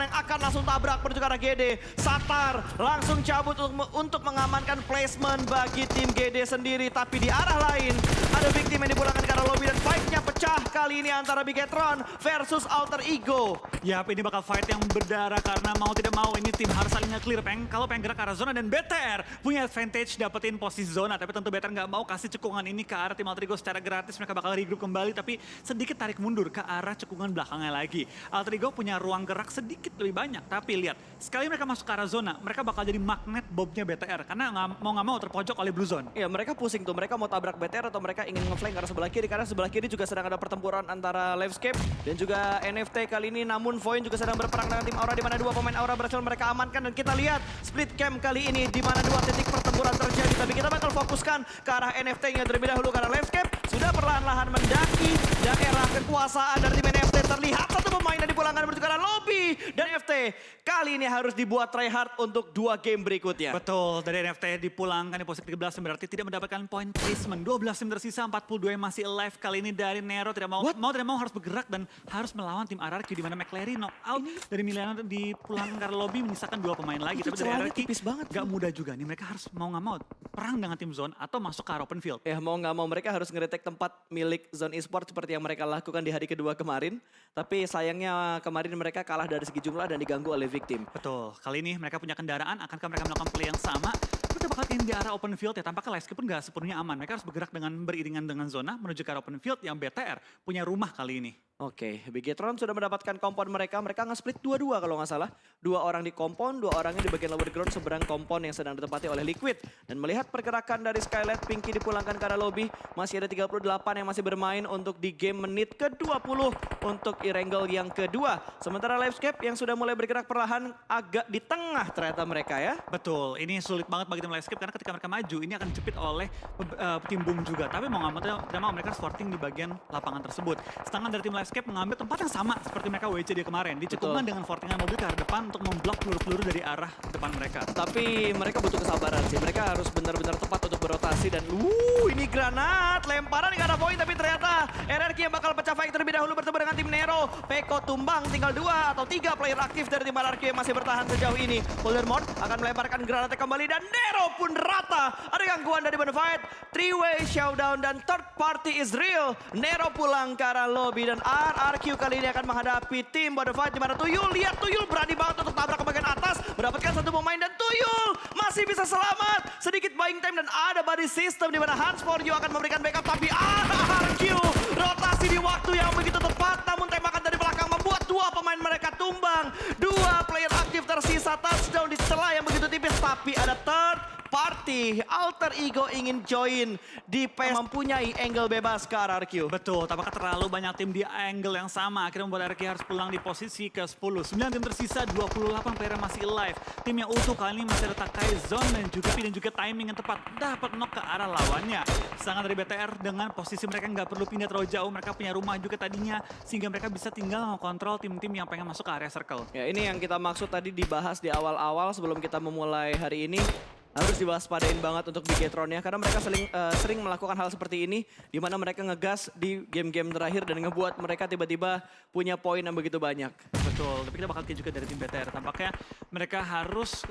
yang akan langsung tabrak menuju ke arah GD. Satar langsung cabut untuk mengamankan placement bagi tim GD sendiri. Tapi di arah lain ada victim yang dipulangkan ke arah lobby dan fight-nya pecah kali ini antara Bigetron versus Alter Ego. Yap, ini bakal fight yang berdarah karena mau tidak mau ini tim harus saling nge-clear. Kalau pengen gerak ke arah zona dan BTR punya advantage dapetin posisi zona. Tapi tentu BTR nggak mau kasih cekungan ini ke arah tim Alter Ego secara gratis. Mereka bakal regroup kembali tapi sedikit tarik mundur ke arah cekungan belakangnya lagi. Alter Ego punya ruang gerak sedikit lebih banyak. Tapi lihat, sekali mereka masuk ke arah zona, mereka bakal jadi magnet bomnya BTR. Karena nggak mau terpojok oleh Blue Zone. Ya, mereka pusing tuh. Mereka mau tabrak BTR atau mereka ingin ngeflank ke arah sebelah kiri. Karena sebelah kiri juga sedang ada pertempuran antara Livescape dan juga NFT kali ini. Namun Void juga sedang berperang dengan tim Aura di mana dua pemain Aura berhasil mereka amankan. Dan kita lihat split camp kali ini di mana dua titik pertempuran terjadi. Tapi kita bakal fokuskan ke arah NFT-nya terlebih dahulu karena Livescape sudah perlahan-lahan mendaki daerah kekuasaan dari tim NFT. Terlihat satu pemain yang dipulangkan menuju ke arah lobby. Dan NFT kali ini harus dibuat tryhard untuk 2 game berikutnya. Betul, dari NFT dipulangkan di posisi 13 berarti tidak mendapatkan point placement. 12 tim tersisa, 42 yang masih alive kali ini dari Nero. Tidak mau tidak mau harus bergerak dan harus melawan tim RRQ di mana McClary knock out dari Milano dipulangkan ke lobby menyisakan 2 pemain lagi. Tapi dari RRQ tipis banget. Gak mudah juga nih, mereka harus mau nggak mau perang dengan tim zone atau masuk ke open field. Ya mau nggak mau mereka harus ngeretek tempat milik Zone Esports seperti yang mereka lakukan di hari kedua kemarin. Tapi sayangnya kemarin mereka kalah dari segi jumlah dan diganggu oleh victim. Betul, kali ini mereka punya kendaraan, akankah mereka melakukan play yang sama? Mereka bakal ingin di arah open field ya, tampaknya Livescape pun nggak sepenuhnya aman. Mereka harus bergerak dengan beriringan dengan zona menuju ke arah open field yang BTR punya rumah kali ini. Oke, Bigetron sudah mendapatkan kompon mereka. Mereka nge-split 2-2 kalau nggak salah. 2 orang di kompon, 2 orangnya di bagian lower ground seberang kompon yang sedang ditempati oleh Liquid. Dan melihat pergerakan dari Skylight, Pinky dipulangkan ke arah lobby. Masih ada 38 yang masih bermain untuk di game menit ke-20 untuk Irangel yang kedua. Sementara Livescape yang sudah mulai bergerak perlahan agak di tengah ternyata mereka ya. Betul, ini sulit banget bagi tim Livescape karena ketika mereka maju ini akan dijepit oleh tim Boom juga. Tapi mau nggak mau tidak mau mereka sorting di bagian lapangan tersebut. Sedangkan dari tim Livescape mengambil tempat yang sama seperti mereka WC dia kemarin. Dicekungan dengan fortingan mobil ke arah depan untuk memblok peluru-peluru dari arah depan mereka. Tapi mereka butuh kesabaran sih. Mereka harus benar-benar tepat untuk berotasi. Dan ini granat. Lemparan ke arah Void. Tapi ternyata RRQ yang bakal pecah fight terlebih dahulu bertemu dengan tim Nero. Peko tumbang. Tinggal 2 atau 3 player aktif dari tim RRQ yang masih bertahan sejauh ini. Voldemort akan melemparkan granatnya kembali. Dan Nero pun rata. Ada gangguan dari Bonafide. 3-way showdown dan third party is real. Nero pulang ke arah lobby. Dan RRQ kali ini akan menghadapi tim Bonafide di mana Tuyul, lihat Tuyul berani banget untuk tabrak ke bagian atas, mendapatkan satu pemain dan Tuyul masih bisa selamat. Sedikit buying time dan ada body system di mana Hans For You akan memberikan backup, tapi RRQ rotasi di waktu yang begitu tepat, namun tembakan dari belakang membuat 2 pemain mereka tumbang. 2 player aktif tersisa, touchdown di celah yang begitu tipis, tapi ada third party. Alter Ego ingin join di PES mempunyai angle bebas ke RRQ. Betul, tampaknya terlalu banyak tim di angle yang sama. Akhirnya membuat RRQ harus pulang di posisi ke-10. 9 tim tersisa, 28 player masih live. Tim yang utuh kali ini masih ada Takai Zone dan juga timing yang tepat. Dapat knock ke arah lawannya. Sedangkan dari BTR dengan posisi mereka nggak perlu pindah terlalu jauh. Mereka punya rumah juga tadinya. Sehingga mereka bisa tinggal mengontrol tim-tim yang pengen masuk ke area circle. Ya ini yang kita maksud tadi dibahas di awal-awal sebelum kita memulai hari ini. Harus diwaspadain banget untuk Bigetron ya, karena mereka sering melakukan hal seperti ini di mana mereka ngegas di game-game terakhir dan ngebuat mereka tiba-tiba punya poin yang begitu banyak. Betul, tapi kita bakal lihat juga dari tim BTR. Tampaknya mereka harus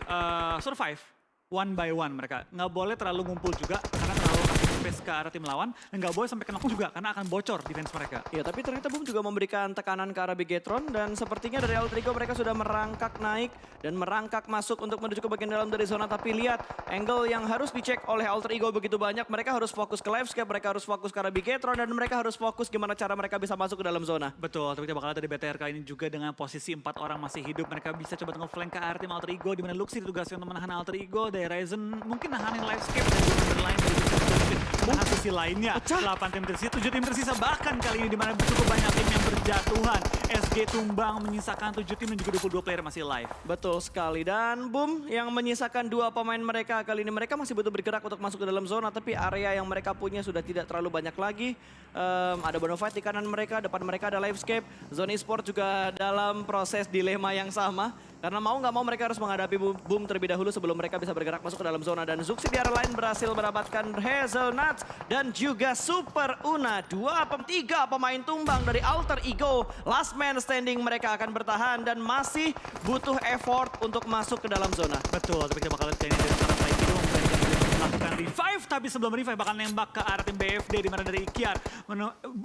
survive one by one mereka. Nggak boleh terlalu ngumpul juga karena terlalu kasih space ke arah tim lawan. Dan nggak boleh sampai kena juga karena akan bocor defense mereka. Ya tapi ternyata Boom juga memberikan tekanan ke arah Bigetron. Dan sepertinya dari Alter Ego mereka sudah merangkak naik dan merangkak masuk untuk menuju ke bagian dalam dari zona. Tapi lihat angle yang harus dicek oleh Alter Ego begitu banyak. Mereka harus fokus ke Livescape, mereka harus fokus ke arah Bigetron. Dan mereka harus fokus gimana cara mereka bisa masuk ke dalam zona. Betul, tapi kita bakal lihat dari BTR kali ini juga dengan posisi 4 orang masih hidup. Mereka bisa coba nge-flank ke arah tim Alter Ego. Di mana Luxy ditugaskan untuk menahan Alter Ego. Dari Ryzen mungkin nahanin Livescape dan juga berlain dari menahan sisi lainnya. 8 tim tersisa, 7 tim tersisa bahkan kali ini di mana cukup banyak tim yang berjatuhan. SG tumbang menyisakan 7 tim dan juga 22 player masih live. Betul sekali, dan Boom yang menyisakan 2 pemain mereka kali ini. Mereka masih butuh bergerak untuk masuk ke dalam zona, tapi area yang mereka punya sudah tidak terlalu banyak lagi. Ada Bonafide di kanan mereka, depan mereka ada Livescape. Zone Esports juga dalam proses dilema yang sama. Karena mau nggak mau mereka harus menghadapi boom terlebih dahulu sebelum mereka bisa bergerak masuk ke dalam zona. Dan Zuxi di arah lain berhasil mendapatkan Hazelnuts dan juga Super Una. 3 pemain tumbang dari Alter Ego. Last man standing mereka akan bertahan dan masih butuh effort untuk masuk ke dalam zona. Betul, tapi kita bakal lihat ini dari para Flykido memberanikan diri untuk melakukan revive, tapi sebelum revive bakal nembak ke arah tim BFD di mana dari Ikiar,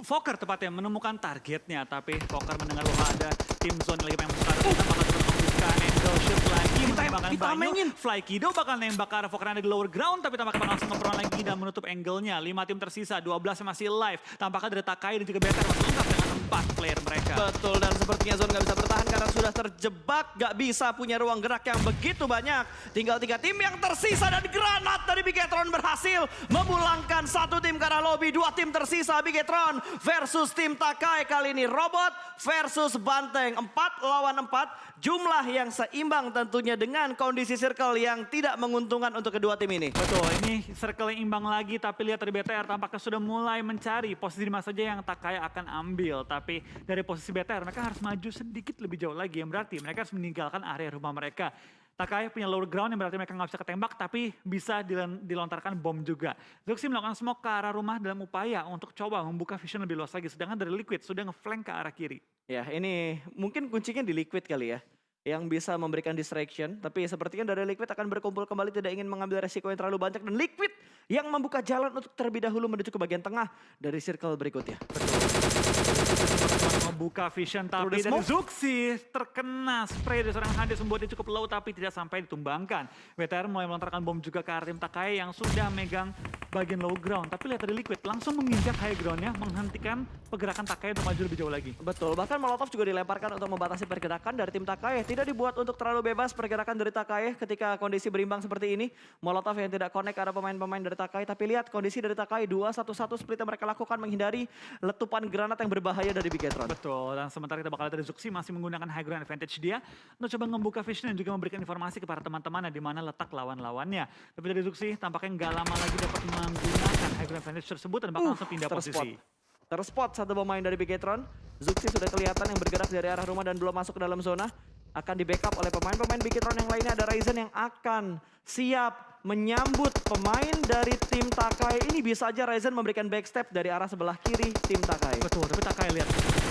Fokker tepatnya menemukan targetnya, tapi Fokker mendengar bahwa ada tim zone yang lagi pengen masuk ke arah kita, bakal terus membuka angle shoot lagi, menembakkan banyak. Flykido bakal nembak ke arah Fokker yang ada di lower ground, tapi tampaknya bakal langsung nge-prone lagi dan menutup angle-nya. 5 tim tersisa, 12 yang masih live, tampaknya dari Takai dan juga BTR masih lengkap dengan 4 player mereka. Betul, dan sepertinya Zone nggak bisa bertahan karena sudah terjebak, nggak bisa punya ruang gerak yang begitu banyak. Tinggal 3 tim yang tersisa dan granat dari Bigetron berhasil memulangkan 1 tim ke arah lobby. 2 tim tersisa, Bigetron versus tim Takai. Kali ini Robot versus Banteng. 4 lawan 4, jumlah yang seimbang tentunya dengan kondisi circle yang tidak menguntungkan untuk kedua tim ini. Betul, ini circle yang imbang lagi, tapi lihat dari BTR tampaknya sudah mulai mencari posisi di mana saja yang Takai akan ambil. Tapi dari posisi BTR mereka harus maju sedikit lebih jauh lagi, yang berarti mereka harus meninggalkan area rumah mereka. Takai punya lower ground yang berarti mereka nggak bisa ketembak, tapi bisa dilontarkan bom juga. Zuxi melakukan smoke ke arah rumah dalam upaya untuk coba membuka vision lebih luas lagi, sedangkan dari Liquid sudah ngeflank ke arah kiri. Ya, ini mungkin kuncinya di Liquid kali ya, yang bisa memberikan distraction. Tapi sepertinya dari Liquid akan berkumpul kembali, tidak ingin mengambil resiko yang terlalu banyak. Dan Liquid yang membuka jalan untuk terlebih dahulu menuju ke bagian tengah dari circle berikutnya. Membuka vision, tapi dari Zuxi terkena spray dari seorang Hades membuatnya cukup low, tapi tidak sampai ditumbangkan. BTR mulai melontarkan bom juga ke arah tim Takai yang sudah megang bagian low ground. Tapi lihat dari Liquid langsung menginjak high groundnya, menghentikan pergerakan Takai untuk maju lebih jauh lagi. Betul, bahkan Molotov juga dilemparkan untuk membatasi pergerakan dari tim Takai. Tidak dibuat untuk terlalu bebas pergerakan dari Takai ketika kondisi berimbang seperti ini. Molotov yang tidak connect ke arah pemain-pemain dari Takai. Tapi lihat kondisi dari Takai, 2-1-1 split yang mereka lakukan menghindari letupan granat yang berbahaya dari Bigetron. Betul, dan sementara kita bakal lihat dari Zuxi masih menggunakan high ground advantage dia untuk coba membuka vision dan juga memberikan informasi kepada teman-temannya di mana letak lawan-lawannya. Tapi dari Zuxi tampaknya nggak lama lagi dapat menggunakan high ground advantage tersebut dan bakal langsung pindah posisi. Terspot 1 pemain dari Bigetron. Zuxi sudah kelihatan yang bergerak dari arah rumah dan belum masuk ke dalam zona. Akan di backup oleh pemain-pemain Bigetron yang lainnya. Ada Ryzen yang akan siap menyambut pemain dari tim Takai. Ini bisa aja Ryzen memberikan backstep dari arah sebelah kiri tim Takai. Betul, tapi Takai lihat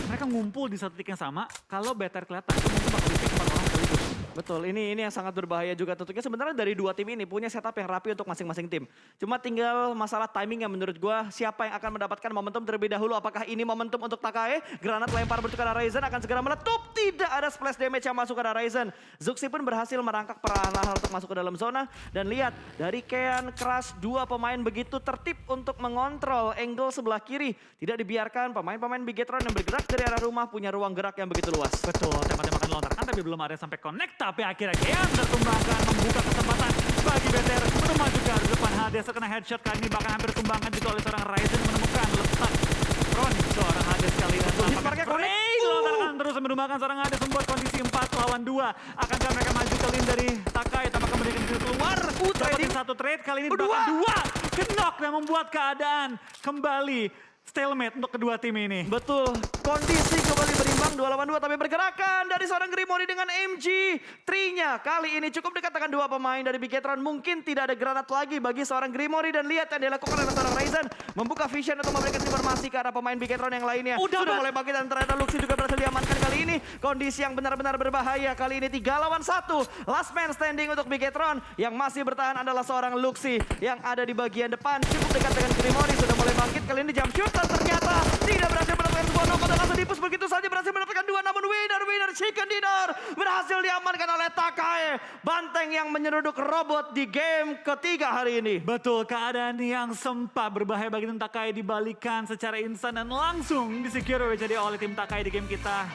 mereka ngumpul di satu titik yang sama. Kalau BTR kelihatan itu mungkin bakal di-pick 4 orang sekaligus. Betul, ini yang sangat berbahaya juga tentunya. Sebenarnya dari 2 tim ini punya setup yang rapi untuk masing-masing tim. Cuma tinggal masalah timing yang menurut gua siapa yang akan mendapatkan momentum terlebih dahulu. Apakah ini momentum untuk Takai? Granat lempar bertukar arah Ryzen akan segera meletup. Tidak ada splash damage yang masuk ke arah Ryzen. Zuxi pun berhasil merangkak perlahan-lahan untuk masuk ke dalam zona. Dan lihat dari Kean, Crush, 2 pemain begitu tertib untuk mengontrol angle sebelah kiri. Tidak dibiarkan pemain-pemain Bigetron yang bergerak dari arah rumah punya ruang gerak yang begitu luas. Betul, tembak-tembakan dilontarkan tapi belum ada yang sampai connect. Tapi akhirnya Kean tertumbangkan, membuka kesempatan bagi BTR untuk maju ke arah depan. Hades terkena headshot kali ini bahkan hampir tumbangkan juga oleh seorang Ryzen menemukan letak front seorang Hades kali ini. Hitmarknya connect. Dilontarkan terus menumbangkan seorang Hades membuat kondisi 4 lawan 2. Akankah mereka maju ke lane dari Takai tampaknya memberikan diri keluar. Dapatin 1 trade kali ini bahkan 2 kenok dan membuat keadaan kembali stalemate untuk kedua tim ini. Betul, kondisi kembali berimbang 2 lawan 2 tapi pergerakan dari seorang Grimori dengan MG. Trinya kali ini cukup dikatakan 2 pemain dari Bigetron. Mungkin tidak ada granat lagi bagi seorang Grimori dan lihat yang dilakukan oleh seorang Ryzen. Membuka vision untuk memberikan informasi ke arah pemain Bigetron yang lainnya. Sudah mulai bangkit dan ternyata Luxi juga berhasil diamankan kali ini. Kondisi yang benar-benar berbahaya kali ini 3 lawan 1. Last man standing untuk Bigetron. Yang masih bertahan adalah seorang Luxi yang ada di bagian depan. Cukup dekat dengan Grimori, sudah mulai bangkit kali ini jump shoot. Dan ternyata tidak berhasil mendapatkan sebuah knock dan langsung dipus begitu saja berhasil mendapatkan 2 namun winner chicken dinner berhasil diamankan oleh Takai. Banteng yang menyeruduk Robot di game ketiga hari ini. Betul, keadaan yang sempat berbahaya bagi tim Takai dibalikan secara instan dan langsung disecure jadi oleh tim Takai di game kita.